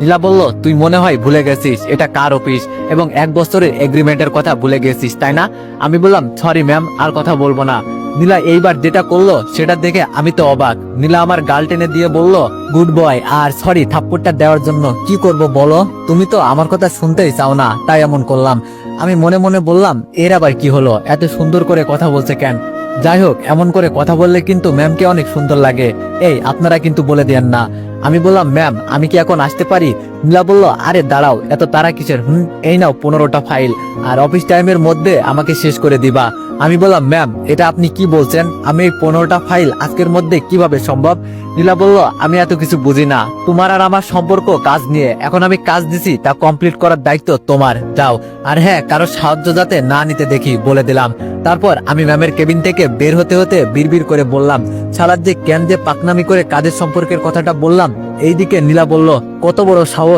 নীলা বলল, তুই মনে হয় ভুলে গেছিস এটা কার অফিস এবং 1 বছরের এগ্রিমেন্টের কথা ভুলে গেছিস তাই না? আমি বললাম, সরি ম্যাম, আর কথা বলবো না। নীলা এইবার যেটা করলো সেটা দেখে আমি তো অবাক। নীলা আমার গাল টেনে দিয়ে বলল, গুড বয়, আর সরি থাপ্পড়টা দেওয়ার জন্য। কি করব বলো, তুমি তো আমার কথা শুনতেই চাও না, তাই এমন করলাম। আমি মনে মনে বললাম, এর আবার কি হলো, এত সুন্দর করে কথা বলছে কেন? যাই হোক, এমন করে কথা বললে কিন্তু ম্যামকে অনেক সুন্দর লাগে, এই আপনারা কিন্তু বলে দেন না। আমি বললাম, ম্যাম আমি কি এখন আসতে পারি? নীলা বলল, আরে দাঁড়াও, এত তারা কিসের? এই নাও 15টা ফাইল, আর অফিস টাইমের মধ্যে আমাকে শেষ করে দিবা। আমি বললাম, ম্যাম এটা আপনি কি বলছেন? আমি এই 15টা ফাইল আজকের মধ্যে কিভাবে সম্ভব? নীলা বলল, আমি এত কিছু বুঝি না, তোমার আর আমার সম্পর্ক কাজ নিয়ে। এখন আমি কাজ দিছি, তা কমপ্লিট করার দায়িত্ব তোমার, যাও। আর হ্যাঁ, কারো সাহায্য যাতে না নিতে দেখি বলে দিলাম। তারপর আমি ম্যামের কেবিন থেকে বের হতে হতে বিড়বিড় করে বললাম, শালার যে কেন যে পাকনামি করে কাজের সম্পর্কের কথাটা বললাম। এইদিকে নীলা বলল, কত বড় সাহস